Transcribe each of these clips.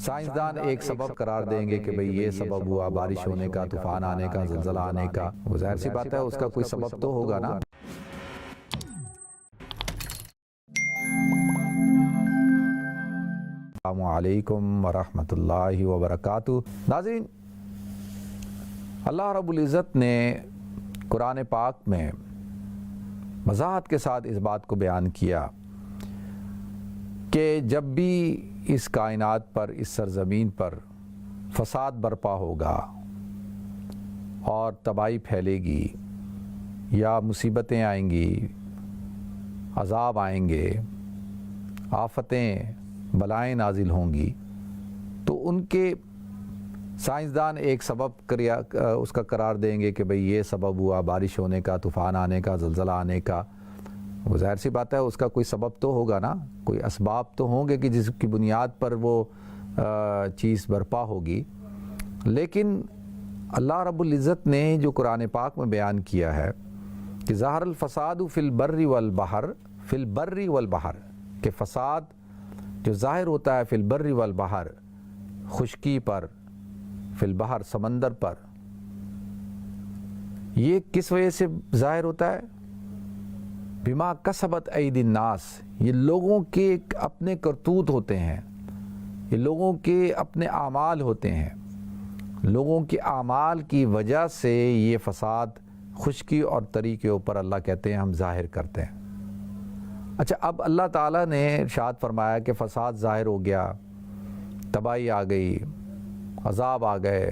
سائنسدان ایک سبب قرار دیں گے کہ بھئی یہ سبب ہوا بارش ہونے کا، طوفان آنے کا، زلزلہ آنے کا، وہ ظاہر سی بات ہے اس کا کوئی سبب تو ہوگا نا۔ السلام علیکم ورحمۃ اللہ وبرکاتہ۔ ناظرین، اللہ رب العزت نے قرآن پاک میں وضاحت کے ساتھ اس بات کو بیان کیا کہ جب بھی اس کائنات پر، اس سرزمین پر فساد برپا ہوگا اور تباہی پھیلے گی یا مصیبتیں آئیں گی، عذاب آئیں گے، آفتیں بلائیں نازل ہوں گی، تو ان کے سائنسدان ایک سبب اس کا قرار دیں گے کہ بھئی یہ سبب ہوا بارش ہونے کا، طوفان آنے کا، زلزلہ آنے کا۔ وہ ظاہر سی بات ہے اس کا کوئی سبب تو ہوگا نا، کوئی اسباب تو ہوں گے کہ جس کی بنیاد پر وہ چیز برپا ہوگی۔ لیکن اللہ رب العزت نے جو قرآن پاک میں بیان کیا ہے کہ ظہر الفساد فی البر والبحر، فی البر والبحر، کہ فساد جو ظاہر ہوتا ہے فی البر والبحر، خشکی پر، فی البحر سمندر پر، یہ کس وجہ سے ظاہر ہوتا ہے؟ بما کسبت ایدی الناس، یہ لوگوں کے اپنے کرتوت ہوتے ہیں، یہ لوگوں کے اپنے اعمال ہوتے ہیں، لوگوں کے اعمال کی وجہ سے یہ فساد خشکی اور تری کے اوپر اللہ کہتے ہیں ہم ظاہر کرتے ہیں۔ اچھا، اب اللہ تعالیٰ نے ارشاد فرمایا کہ فساد ظاہر ہو گیا، تباہی آ گئی، عذاب آ گئے،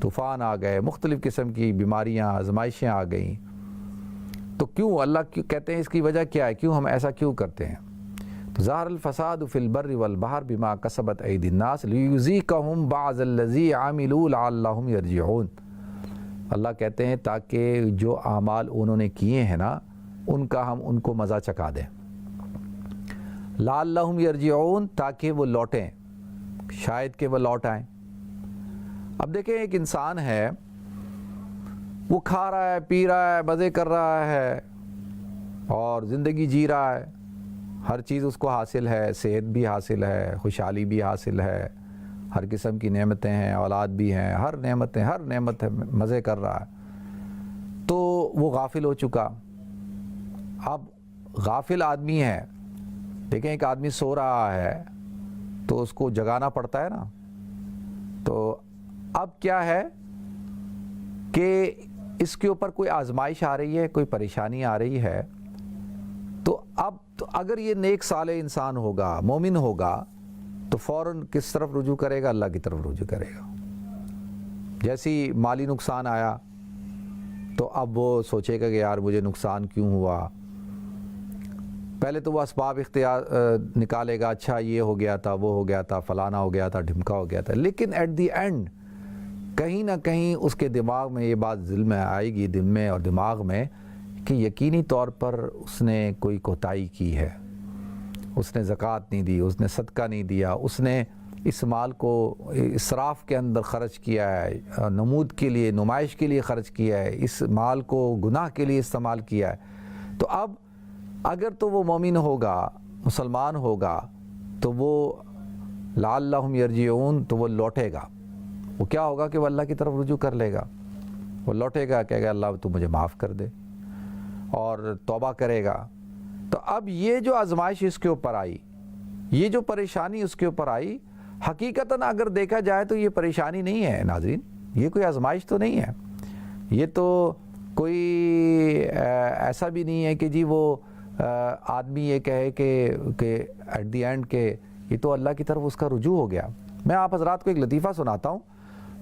طوفان آ گئے، مختلف قسم کی بیماریاں، آزمائشیں آ گئیں، تو کیوں اللہ کہتے ہیں اس کی وجہ کیا ہے، کیوں ہم ایسا کیوں کرتے ہیں؟ تو ظہر الفساد فی البر والبحر بما کسبت ایدی الناس لیذیقہم بعض الذی عملوا لعلہم یرجعون۔ اللہ کہتے ہیں تاکہ جو اعمال انہوں نے کیے ہیں نا، ان کا ہم ان کو مزہ چکھا دیں، لعلہم یرجعون، تاکہ وہ لوٹیں، شاید کہ وہ لوٹ آئیں۔ اب دیکھیں ایک انسان ہے، وہ کھا رہا ہے، پی رہا ہے، مزے کر رہا ہے اور زندگی جی رہا ہے، ہر چیز اس کو حاصل ہے، صحت بھی حاصل ہے، خوشحالی بھی حاصل ہے، ہر قسم کی نعمتیں ہیں، اولاد بھی ہیں، ہر نعمت ہے، مزے کر رہا ہے، تو وہ غافل ہو چکا۔ اب غافل آدمی ہے، دیکھیں ایک آدمی سو رہا ہے تو اس کو جگانا پڑتا ہے نا، تو اب کیا ہے کہ اس کے اوپر کوئی آزمائش آ رہی ہے، کوئی پریشانی آ رہی ہے، تو اب اگر یہ نیک صالح انسان ہوگا، مومن ہوگا، تو فوراً کس طرف رجوع کرے گا؟ اللہ کی طرف رجوع کرے گا۔ جیسی مالی نقصان آیا تو اب وہ سوچے گا کہ یار مجھے نقصان کیوں ہوا، پہلے تو وہ اسباب اختیار نکالے گا، اچھا یہ ہو گیا تھا، وہ ہو گیا تھا، فلانا ہو گیا تھا، ڈھمکا ہو گیا تھا، لیکن ایٹ دی اینڈ کہیں نہ کہیں اس کے دماغ میں یہ بات دل میں آئے گی، دل میں اور دماغ میں، کہ یقینی طور پر اس نے کوئی کوتاہی کی ہے، اس نے زکوٰۃ نہیں دی، اس نے صدقہ نہیں دیا، اس نے اس مال کو اسراف کے اندر خرچ کیا ہے، نمود کے لیے، نمائش کے لیے خرچ کیا ہے، اس مال کو گناہ کے لیے استعمال کیا ہے۔ تو اب اگر تو وہ مومن ہوگا، مسلمان ہوگا، تو وہ لعلہم یرجعون، تو وہ لوٹے گا، وہ کیا ہوگا کہ وہ اللہ کی طرف رجوع کر لے گا، وہ لوٹے گا، کہے گا اللہ تو مجھے معاف کر دے، اور توبہ کرے گا۔ تو اب یہ جو آزمائش اس کے اوپر آئی، یہ جو پریشانی اس کے اوپر آئی، حقیقتاً اگر دیکھا جائے تو یہ پریشانی نہیں ہے ناظرین، یہ کوئی آزمائش تو نہیں ہے، یہ تو کوئی ایسا بھی نہیں ہے کہ جی وہ آدمی یہ کہے کہ ایٹ دی اینڈ کہ یہ تو اللہ کی طرف اس کا رجوع ہو گیا۔ میں آپ حضرات کو ایک لطیفہ سناتا ہوں،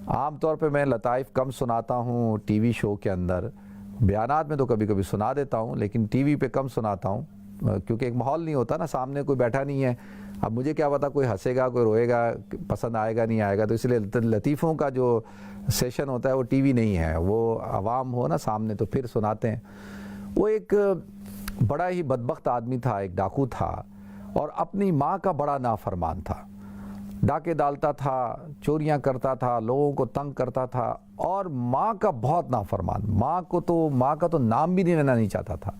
عام طور پہ میں لطائف کم سناتا ہوں ٹی وی شو کے اندر، بیانات میں تو کبھی کبھی سنا دیتا ہوں، لیکن ٹی وی پہ کم سناتا ہوں، کیونکہ ایک ماحول نہیں ہوتا نا، سامنے کوئی بیٹھا نہیں ہے، اب مجھے کیا پتا کوئی ہنسے گا، کوئی روئے گا، پسند آئے گا نہیں آئے گا، تو اس لیے لطیفوں کا جو سیشن ہوتا ہے وہ ٹی وی نہیں ہے، وہ عوام ہو نا سامنے تو پھر سناتے ہیں۔ وہ ایک بڑا ہی بدبخت آدمی تھا، ایک ڈاکو تھا، اور اپنی ماں کا بڑا نافرمان تھا، ڈاکے ڈالتا تھا، چوریاں کرتا تھا، لوگوں کو تنگ کرتا تھا، اور ماں کا بہت نافرمان، ماں کا تو نام بھی نہیں لینا نہیں چاہتا تھا،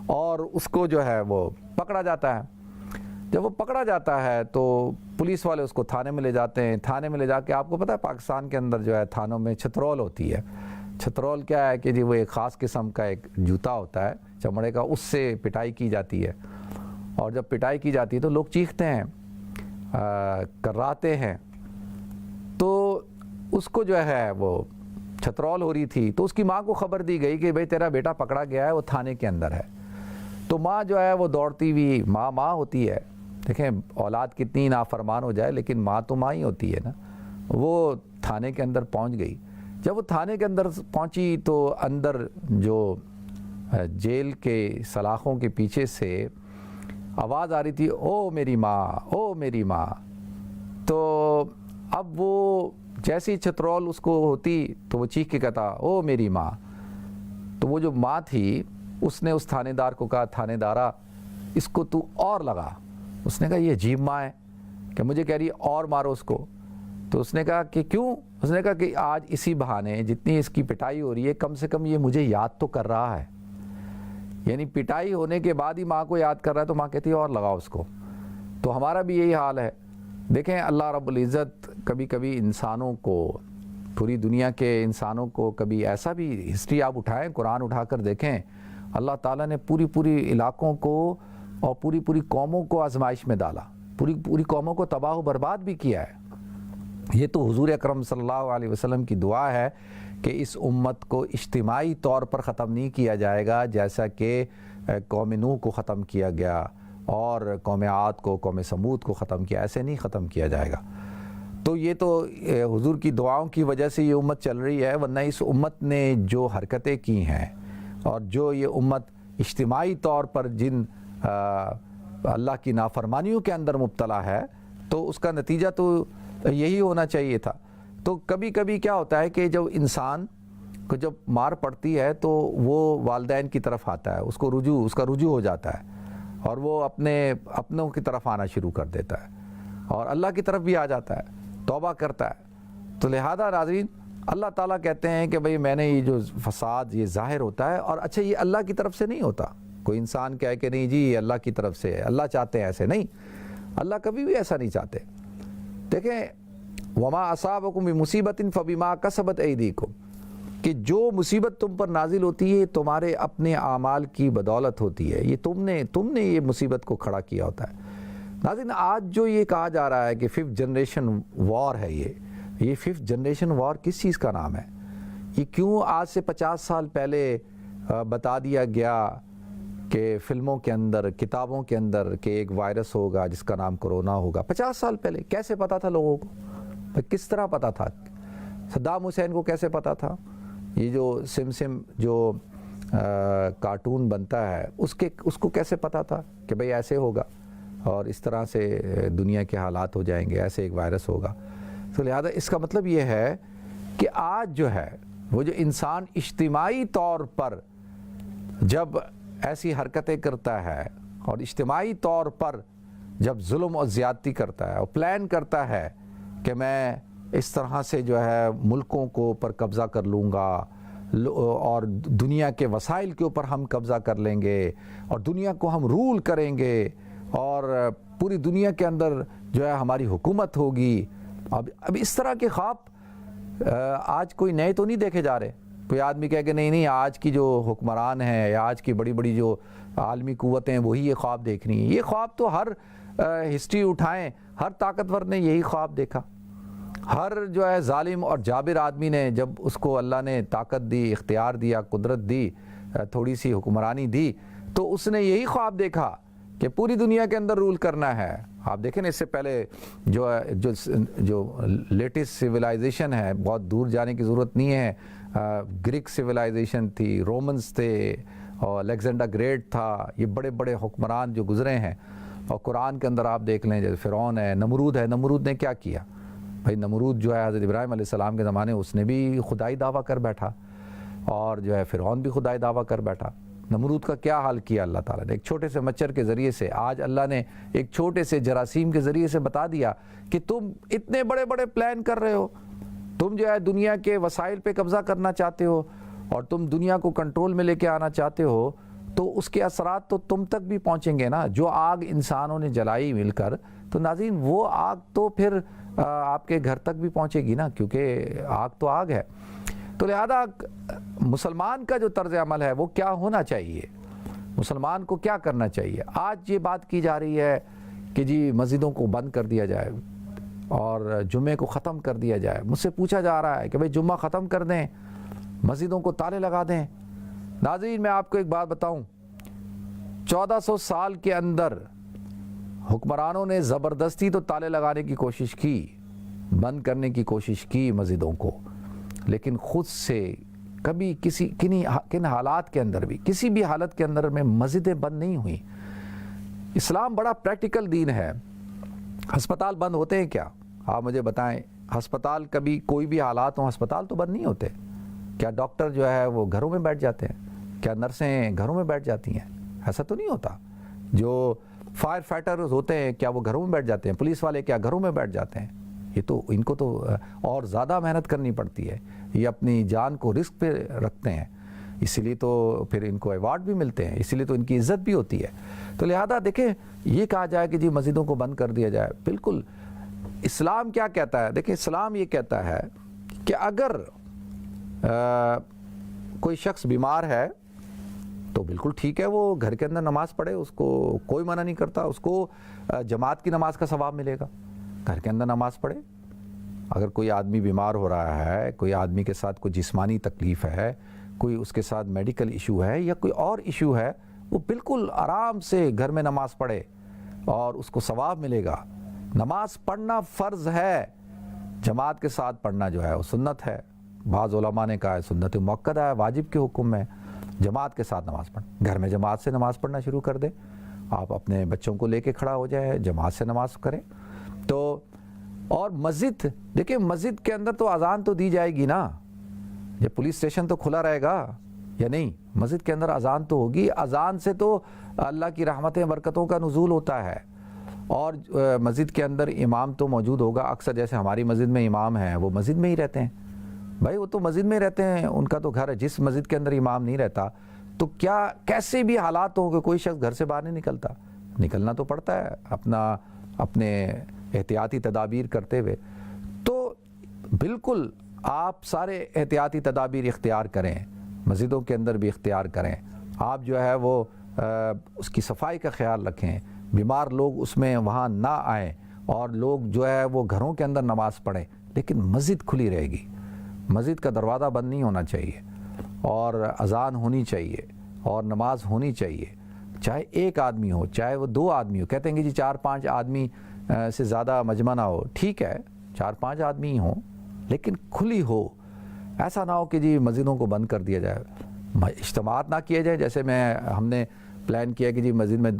اور اس کو جو ہے وہ پکڑا جاتا ہے۔ جب وہ پکڑا جاتا ہے تو پولیس والے اس کو تھانے میں لے جاتے ہیں. تھانے میں لے جا کے, آپ کو پتہ ہے پاکستان کے اندر جو ہے تھانوں میں چھترول ہوتی ہے. چھترول کیا ہے کہ جی وہ ایک خاص قسم کا ایک جوتا ہوتا ہے چمڑے کا, اس سے پٹائی کی جاتی ہے. اور جب پٹائی کی جاتی ہے تو لوگ چیختے ہیں, کراتے ہیں. تو اس کو جو ہے وہ چھترول ہو رہی تھی, تو اس کی ماں کو خبر دی گئی کہ بھئی تیرا بیٹا پکڑا گیا ہے, وہ تھانے کے اندر ہے. تو ماں جو ہے وہ دوڑتی ہوئی, ماں ہوتی ہے, دیکھیں اولاد کتنی نافرمان ہو جائے لیکن ماں تو ماں ہی ہوتی ہے نا. وہ تھانے کے اندر پہنچ گئی. جب وہ تھانے کے اندر پہنچی تو اندر جو جیل کے سلاخوں کے پیچھے سے آواز آ رہی تھی, او میری ماں, او میری ماں. تو اب وہ جیسی چھترول اس کو ہوتی تو وہ چیخ کے کہتا, او میری ماں. تو وہ جو ماں تھی اس نے اس تھانے دار کو کہا, تھانے دارا اس کو تو اور لگا. اس نے کہا یہ عجیب ماں ہے کہ مجھے کہہ رہی ہے اور مارو اس کو. تو اس نے کہا کہ کیوں؟ اس نے کہا کہ آج اسی بہانے جتنی اس کی پٹائی ہو رہی ہے کم سے کم یہ مجھے یاد تو کر رہا ہے. یعنی پٹائی ہونے کے بعد ہی ماں کو یاد کر رہا ہے, تو ماں کہتی ہے اور لگاؤ اس کو. تو ہمارا بھی یہی حال ہے. دیکھیں اللہ رب العزت کبھی کبھی انسانوں کو, پوری دنیا کے انسانوں کو, کبھی ایسا بھی ہسٹری آپ اٹھائیں, قرآن اٹھا کر دیکھیں, اللہ تعالیٰ نے پوری علاقوں کو اور پوری قوموں کو آزمائش میں ڈالا, پوری قوموں کو تباہ و برباد بھی کیا ہے. یہ تو حضور اکرم صلی اللہ علیہ وسلم کی دعا ہے کہ اس امت کو اجتماعی طور پر ختم نہیں کیا جائے گا, جیسا کہ قوم نوح کو ختم کیا گیا اور قوم عاد کو, قوم سمود کو ختم کیا, ایسے نہیں ختم کیا جائے گا. تو یہ تو حضور کی دعاؤں کی وجہ سے یہ امت چل رہی ہے, ورنہ اس امت نے جو حرکتیں کی ہیں اور جو یہ امت اجتماعی طور پر جن اللہ کی نافرمانیوں کے اندر مبتلا ہے, تو اس کا نتیجہ تو یہی ہونا چاہیے تھا. تو کبھی کبھی کیا ہوتا ہے کہ جب انسان کو جب مار پڑتی ہے تو وہ والدین کی طرف آتا ہے, اس کا رجوع ہو جاتا ہے اور وہ اپنوں کی طرف آنا شروع کر دیتا ہے اور اللہ کی طرف بھی آ جاتا ہے, توبہ کرتا ہے. تو لہذا ناظرین اللہ تعالیٰ کہتے ہیں کہ بھئی میں نے یہ جو فساد یہ ظاہر ہوتا ہے, اور اچھا یہ اللہ کی طرف سے نہیں ہوتا. کوئی انسان کہے کہ نہیں جی یہ اللہ کی طرف سے ہے, اللہ چاہتے ہیں, ایسے نہیں, اللہ کبھی بھی ایسا نہیں چاہتے. دیکھیں وما اصابکم بمصیبت فبما کسبت ایدیکم, کہ جو مصیبت تم پر نازل ہوتی ہے تمہارے اپنے اعمال کی بدولت ہوتی ہے, یہ تم نے یہ مصیبت کو کھڑا کیا ہوتا ہے. ناظرین آج جو یہ کہا جا رہا ہے کہ 5th جنریشن وار ہے, یہ 5th جنریشن وار کس چیز کا نام ہے؟ یہ کیوں آج سے 50 سال پہلے بتا دیا گیا کہ فلموں کے اندر, کتابوں کے اندر کہ ایک وائرس ہوگا جس کا نام کرونا ہوگا؟ 50 سال پہلے کیسے پتا تھا لوگوں کو؟ کس طرح پتا تھا؟ صدام حسین کو کیسے پتا تھا؟ یہ جو سم جو کارٹون بنتا ہے اس کو کیسے پتا تھا کہ بھئی ایسے ہوگا اور اس طرح سے دنیا کے حالات ہو جائیں گے, ایسے ایک وائرس ہوگا؟ تو لہذا اس کا مطلب یہ ہے کہ آج جو ہے وہ جو انسان اجتماعی طور پر جب ایسی حرکتیں کرتا ہے اور اجتماعی طور پر جب ظلم اور زیادتی کرتا ہے اور پلان کرتا ہے کہ میں اس طرح سے جو ہے ملکوں کو اوپر قبضہ کر لوں گا اور دنیا کے وسائل کے اوپر ہم قبضہ کر لیں گے اور دنیا کو ہم رول کریں گے اور پوری دنیا کے اندر جو ہے ہماری حکومت ہوگی. اب اس طرح کے خواب آج کوئی نئے تو نہیں دیکھے جا رہے. کوئی آدمی کہے کہ نہیں آج کی جو حکمران ہیں یا آج کی بڑی جو عالمی قوتیں ہیں وہی یہ خواب دیکھ رہی ہیں. یہ خواب تو ہر ہسٹری اٹھائیں, ہر طاقتور نے یہی خواب دیکھا. ہر جو ہے ظالم اور جابر آدمی نے جب اس کو اللہ نے طاقت دی, اختیار دیا, قدرت دی, تھوڑی سی حکمرانی دی, تو اس نے یہی خواب دیکھا کہ پوری دنیا کے اندر رول کرنا ہے. آپ دیکھیں اس سے پہلے جو لیٹسٹ سویلائزیشن ہے, بہت دور جانے کی ضرورت نہیں ہے, گریک سویلائزیشن تھی, رومنز تھے اور الیگزینڈر گریٹ تھا, یہ بڑے حکمران جو گزرے ہیں. اور قرآن کے اندر آپ دیکھ لیں جیسے فرعون ہے, نمرود نے کیا کیا بھائی؟ نمرود جو ہے حضرت ابراہیم علیہ السلام کے زمانے اس نے بھی خدائی دعویٰ کر بیٹھا اور جو ہے فرعون بھی خدائی دعویٰ کر بیٹھا. نمرود کا کیا حال کیا اللہ تعالیٰ نے؟ ایک چھوٹے سے مچھر کے ذریعے سے, آج اللہ نے ایک چھوٹے سے جراثیم کے ذریعے سے بتا دیا کہ تم اتنے بڑے پلان کر رہے ہو, تم جو ہے دنیا کے وسائل پہ قبضہ کرنا چاہتے ہو اور تم دنیا کو کنٹرول میں لے کے آنا چاہتے ہو, تو اس کے اثرات تو تم تک بھی پہنچیں گے نا. جو آگ انسانوں نے جلائی مل کر, تو ناظرین وہ آگ تو پھر آپ کے گھر تک بھی پہنچے گی نا, کیونکہ آگ تو آگ ہے. تو لہذا مسلمان کا جو طرز عمل ہے وہ کیا ہونا چاہیے, مسلمان کو کیا کرنا چاہیے. آج یہ بات کی جا رہی ہے کہ جی مسجدوں کو بند کر دیا جائے اور جمعے کو ختم کر دیا جائے. مجھ سے پوچھا جا رہا ہے کہ بھئی جمعہ ختم کر دیں, مسجدوں کو تالے لگا دیں. ناظرین میں آپ کو ایک بات بتاؤں, 1400 سال کے اندر حکمرانوں نے زبردستی تو تالے لگانے کی کوشش کی, بند کرنے کی کوشش کی مسجدوں کو, لیکن خود سے کبھی کن حالات کے اندر بھی, کسی بھی حالت کے اندر میں مسجدیں بند نہیں ہوئیں. اسلام بڑا پریکٹیکل دین ہے. ہسپتال بند ہوتے ہیں کیا؟ آپ مجھے بتائیں, ہسپتال کبھی کوئی بھی حالات ہوں ہسپتال تو بند نہیں ہوتے. کیا ڈاکٹر جو ہے وہ گھروں میں بیٹھ جاتے ہیں؟ کیا نرسیں گھروں میں بیٹھ جاتی ہیں؟ ایسا تو نہیں ہوتا. جو فائر فائٹرز ہوتے ہیں کیا وہ گھروں میں بیٹھ جاتے ہیں؟ پولیس والے کیا گھروں میں بیٹھ جاتے ہیں؟ یہ تو ان کو تو اور زیادہ محنت کرنی پڑتی ہے, یہ اپنی جان کو رسک پہ رکھتے ہیں, اسی لیے تو پھر ان کو ایوارڈ بھی ملتے ہیں, اسی لیے تو ان کی عزت بھی ہوتی ہے. تو لہذا دیکھیں یہ کہا جائے کہ جی مسجدوں کو بند کر دیا جائے, بالکل اسلام کیا کہتا ہے؟ دیکھیں اسلام یہ کہتا ہے کہ اگر کوئی شخص بیمار ہے تو بالکل ٹھیک ہے وہ گھر کے اندر نماز پڑھے, اس کو کوئی منع نہیں کرتا, اس کو جماعت کی نماز کا ثواب ملے گا, گھر کے اندر نماز پڑھے. اگر کوئی آدمی بیمار ہو رہا ہے, کوئی آدمی کے ساتھ کوئی جسمانی تکلیف ہے, کوئی اس کے ساتھ میڈیکل ایشو ہے یا کوئی اور ایشو ہے, وہ بالکل آرام سے گھر میں نماز پڑھے اور اس کو ثواب ملے گا. نماز پڑھنا فرض ہے, جماعت کے ساتھ پڑھنا جو ہے وہ سنت ہے. بعض علماء نے کہا ہے سنت مؤکدہ ہے, واجب کے حکم میں. جماعت کے ساتھ نماز پڑھیں, گھر میں جماعت سے نماز پڑھنا شروع کر دیں, آپ اپنے بچوں کو لے کے کھڑا ہو جائے, جماعت سے نماز کریں. تو اور مسجد, دیکھیں مسجد کے اندر تو اذان تو دی جائے گی نا, یہ پولیس اسٹیشن تو کھلا رہے گا یا نہیں؟ مسجد کے اندر اذان تو ہوگی. اذان سے تو اللہ کی رحمتیں برکتوں کا نزول ہوتا ہے. اور مسجد کے اندر امام تو موجود ہوگا. اکثر جیسے ہماری مسجد میں امام ہیں وہ مسجد میں ہی رہتے ہیں, بھائی وہ تو مسجد میں رہتے ہیں, ان کا تو گھر ہے. جس مسجد کے اندر امام نہیں رہتا تو کیا کیسے بھی حالات ہوں کہ کوئی شخص گھر سے باہر نہیں نکلتا, نکلنا تو پڑتا ہے اپنے احتیاطی تدابیر کرتے ہوئے. تو بالکل آپ سارے احتیاطی تدابیر اختیار کریں, مسجدوں کے اندر بھی اختیار کریں. آپ جو ہے وہ اس کی صفائی کا خیال رکھیں, بیمار لوگ اس میں وہاں نہ آئیں, اور لوگ جو ہے وہ گھروں کے اندر نماز پڑھیں. لیکن مسجد کھلی رہے گی, مسجد کا دروازہ بند نہیں ہونا چاہیے, اور اذان ہونی چاہیے اور نماز ہونی چاہیے, چاہے ایک آدمی ہو چاہے وہ 2 آدمی ہو. کہتے ہیں کہ جی 4-5 آدمی سے زیادہ مجمع نہ ہو, ٹھیک ہے 4-5 آدمی ہی ہوں لیکن کھلی ہو. ایسا نہ ہو کہ جی مسجدوں کو بند کر دیا جائے, اجتماعات نہ کیے جائیں. جیسے ہم نے پلان کیا کہ جی مسجد میں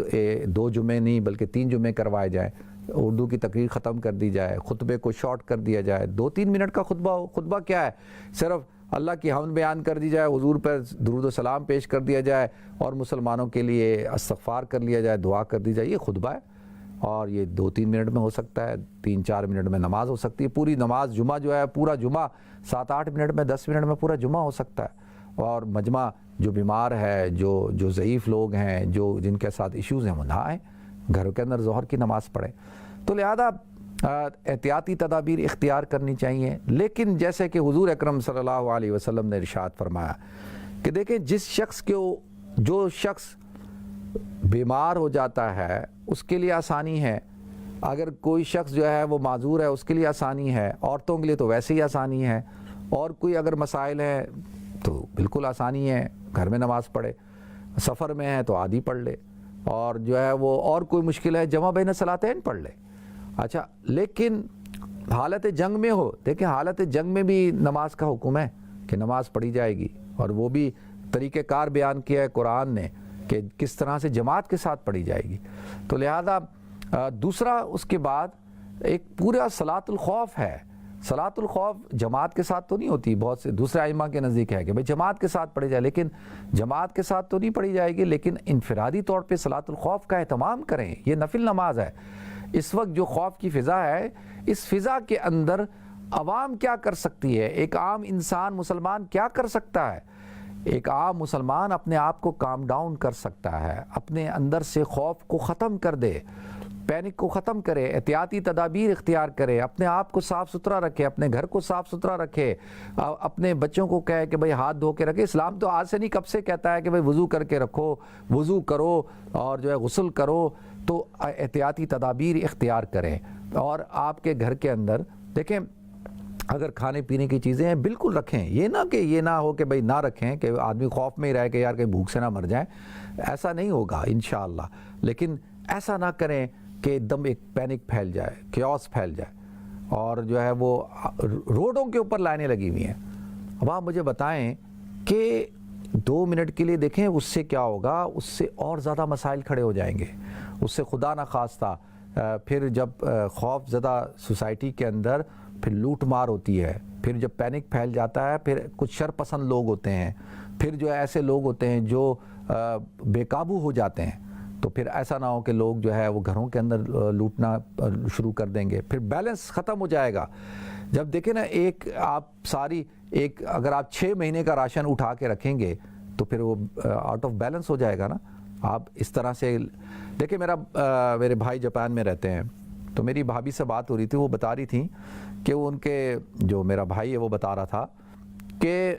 2 جمعے نہیں بلکہ 3 جمعے کروائے جائیں, اردو کی تقریر ختم کر دی جائے, خطبے کو شارٹ کر دیا جائے, 2-3 منٹ کا خطبہ ہو. خطبہ کیا ہے؟ صرف اللہ کی حمد بیان کر دی جائے, حضور پر درود و سلام پیش کر دیا جائے اور مسلمانوں کے لیے استغفار کر لیا جائے, دعا کر دی جائے. یہ خطبہ ہے, اور یہ 2-3 منٹ میں ہو سکتا ہے, 3-4 منٹ میں نماز ہو سکتی ہے. پوری نماز جمعہ جو ہے پورا جمعہ 7-8 منٹ میں 10 منٹ میں پورا جمعہ ہو سکتا ہے. اور مجمع جو بیمار ہے, جو ضعیف لوگ ہیں, جن کے ساتھ ایشوز ہیں, وہ نہ آئیں, گھروں کے اندر ظہر کی نماز پڑھیں. تو لہذا احتیاطی تدابیر اختیار کرنی چاہیے. لیکن جیسے کہ حضور اکرم صلی اللہ علیہ وسلم نے ارشاد فرمایا کہ دیکھیں جو شخص بیمار ہو جاتا ہے اس کے لیے آسانی ہے, اگر کوئی شخص جو ہے وہ معذور ہے اس کے لیے آسانی ہے, عورتوں کے لیے تو ویسے ہی آسانی ہے, اور کوئی اگر مسائل ہیں تو بالکل آسانی ہے, گھر میں نماز پڑھے, سفر میں ہے تو آدھی پڑھ لے, اور جو ہے وہ اور کوئی مشکل ہے جمع بین صلاتین پڑھ لے. اچھا, لیکن حالت جنگ میں ہو, دیکھیں حالت جنگ میں بھی نماز کا حکم ہے کہ نماز پڑھی جائے گی, اور وہ بھی طریقہ کار بیان کیا ہے قرآن نے کہ کس طرح سے جماعت کے ساتھ پڑھی جائے گی. تو لہذا دوسرا اس کے بعد ایک پورا صلاۃ الخوف ہے. صلاۃ الخوف جماعت کے ساتھ تو نہیں ہوتی, بہت سے دوسرے ائمہ کے نزدیک ہے کہ بھئی جماعت کے ساتھ پڑھی جائے, لیکن جماعت کے ساتھ تو نہیں پڑھی جائے گی, لیکن انفرادی طور پہ صلاۃ الخوف کا اہتمام کریں. یہ نفل نماز ہے. اس وقت جو خوف کی فضا ہے, اس فضا کے اندر عوام کیا کر سکتی ہے, ایک عام انسان مسلمان کیا کر سکتا ہے؟ ایک عام مسلمان اپنے آپ کو کام ڈاؤن کر سکتا ہے، اپنے اندر سے خوف کو ختم کر دے، پینک کو ختم کرے، احتیاطی تدابیر اختیار کرے، اپنے آپ کو صاف ستھرا رکھے، اپنے گھر کو صاف ستھرا رکھے، اپنے بچوں کو کہے کہ بھئی ہاتھ دھو کے رکھے۔ اسلام تو آج سے نہیں کب سے کہتا ہے کہ بھئی وضو کر کے رکھو، وضو کرو اور جو ہے غسل کرو، تو احتیاطی تدابیر اختیار کریں۔ اور آپ کے گھر کے اندر دیکھیں اگر کھانے پینے کی چیزیں ہیں بالکل رکھیں، یہ نہ ہو کہ بھئی نہ رکھیں کہ آدمی خوف میں ہی رہے کہ یار کہ بھوک سے نہ مر جائیں، ایسا نہیں ہوگا انشاءاللہ۔ لیکن ایسا نہ کریں کہ ایک دم ایک پینک پھیل جائے، کیوس پھیل جائے، اور جو ہے وہ روڈوں کے اوپر لائنیں لگی ہوئی ہیں۔ اب آپ مجھے بتائیں کہ 2 منٹ کے لیے دیکھیں اس سے کیا ہوگا، اس سے اور زیادہ مسائل کھڑے ہو جائیں گے، اس سے خدا نہ خواستہ پھر جب خوف زدہ سوسائٹی کے اندر پھر لوٹ مار ہوتی ہے، پھر جب پینک پھیل جاتا ہے، پھر کچھ شر پسند لوگ ہوتے ہیں، پھر جو ایسے لوگ ہوتے ہیں جو بے قابو ہو جاتے ہیں، تو پھر ایسا نہ ہو کہ لوگ جو ہے وہ گھروں کے اندر لوٹنا شروع کر دیں گے، پھر بیلنس ختم ہو جائے گا۔ جب دیکھیں نا اگر آپ 6 مہینے کا راشن اٹھا کے رکھیں گے تو پھر وہ آؤٹ آف بیلنس ہو جائے گا نا۔ آپ اس طرح سے دیکھیں، میرے بھائی جاپان میں رہتے ہیں، تو میری بھابھی سے بات ہو رہی تھی، وہ بتا رہی تھیں کہ وہ ان کے جو میرا بھائی ہے وہ بتا رہا تھا کہ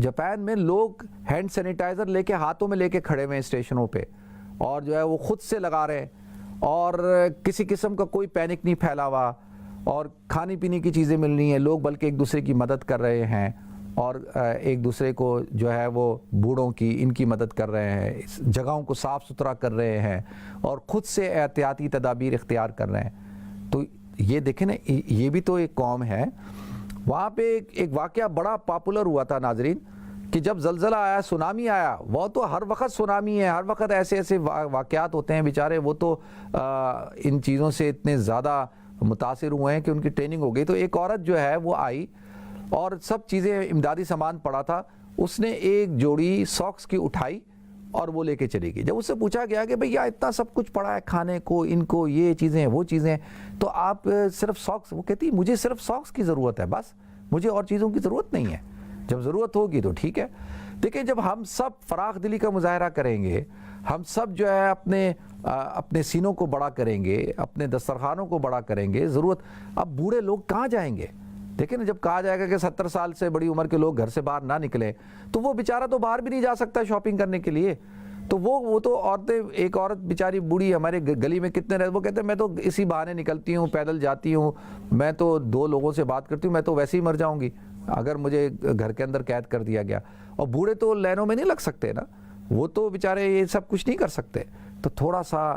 جاپان میں لوگ ہینڈ سینیٹائزر لے کے ہاتھوں میں لے کے کھڑے ہوئے ہیں اسٹیشنوں پہ، اور جو ہے وہ خود سے لگا رہے ہیں، اور کسی قسم کا کوئی پینک نہیں پھیلا ہوا، اور کھانے پینے کی چیزیں مل رہی ہیں، لوگ بلکہ ایک دوسرے کی مدد کر رہے ہیں، اور ایک دوسرے کو جو ہے وہ بوڑھوں کی ان کی مدد کر رہے ہیں، جگہوں کو صاف ستھرا کر رہے ہیں، اور خود سے احتیاطی تدابیر اختیار کر رہے ہیں۔ تو یہ دیکھیں نا، یہ بھی تو ایک قوم ہے۔ وہاں پہ ایک واقعہ بڑا پاپولر ہوا تھا ناظرین، کہ جب زلزلہ آیا، سونامی آیا، وہ تو ہر وقت سونامی ہے، ہر وقت ایسے واقعات ہوتے ہیں، بیچارے وہ تو ان چیزوں سے اتنے زیادہ متاثر ہوئے ہیں کہ ان کی ٹریننگ ہو گئی۔ تو ایک عورت جو ہے وہ آئی اور سب چیزیں امدادی سامان پڑا تھا، اس نے ایک جوڑی ساکس کی اٹھائی اور وہ لے کے چلی گئی۔ جب اس سے پوچھا گیا کہ بھئی اتنا سب کچھ پڑا ہے کھانے کو، ان کو یہ چیزیں وہ چیزیں، تو آپ صرف ساکس، وہ کہتی مجھے صرف ساکس کی ضرورت ہے، بس مجھے اور چیزوں کی ضرورت نہیں ہے، جب ضرورت ہوگی تو ٹھیک ہے۔ دیکھیں جب ہم سب فراخ دلی کا مظاہرہ کریں گے، ہم سب جو ہے اپنے سینوں کو بڑا کریں گے، اپنے دسترخوانوں کو بڑا کریں گے، ضرورت اب بوڑھے لوگ کہاں جائیں گے؟ دیکھیں نا، جب کہا جائے گا کہ 70 سال سے بڑی عمر کے لوگ گھر سے باہر نہ نکلیں، تو وہ بیچارہ تو باہر بھی نہیں جا سکتا شاپنگ کرنے کے لیے، تو وہ تو عورتیں، ایک عورت بیچاری بوڑھی ہمارے گلی میں کتنے رہتے، وہ کہتے ہیں میں تو اسی بہانے نکلتی ہوں، پیدل جاتی ہوں، میں تو 2 لوگوں سے بات کرتی ہوں، میں تو ویسے ہی مر جاؤں گی اگر مجھے گھر کے اندر قید کر دیا گیا۔ اور بوڑھے تو لائنوں میں نہیں لگ سکتے نا، وہ تو بیچارے یہ سب کچھ نہیں کر سکتے۔ تو تھوڑا سا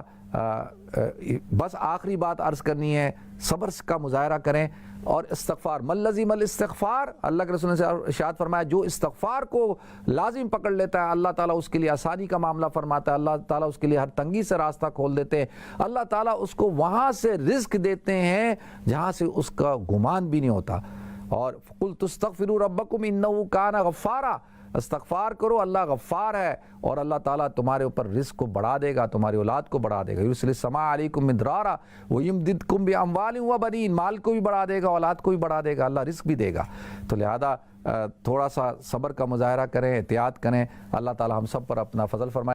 بس آخری بات عرض کرنی ہے، صبر کا مظاہرہ کریں، اور استغفار، من لزم الاستغفار، اللہ کے رسول نے ارشاد فرمایا جو استغفار کو لازم پکڑ لیتا ہے، اللہ تعالیٰ اس کے لیے آسانی کا معاملہ فرماتا ہے، اللہ تعالیٰ اس کے لیے ہر تنگی سے راستہ کھول دیتے ہیں، اللہ تعالیٰ اس کو وہاں سے رزق دیتے ہیں جہاں سے اس کا گمان بھی نہیں ہوتا۔ اور قُلْتُ اسْتَغْفِرُوا رَبَّكُمْ إِنَّهُ كَانَ غَفَّارًا، استغفار کرو، اللہ غفار ہے، اور اللہ تعالیٰ تمہارے اوپر رزق کو بڑھا دے گا، تمہاری اولاد کو بڑھا دے گا۔ یُرْسِلِ السَّمَاءَ عَلَيْكُمْ مِدْرَارًا وَيُمْدِدْكُمْ بِأَمْوَالٍ وَبَنِينَ، مال کو بھی بڑھا دے گا، اولاد کو بھی بڑھا دے گا، اللہ رزق بھی دے گا۔ تو لہذا تھوڑا سا صبر کا مظاہرہ کریں، احتیاط کریں، اللہ تعالیٰ ہم سب پر اپنا فضل فرمائے۔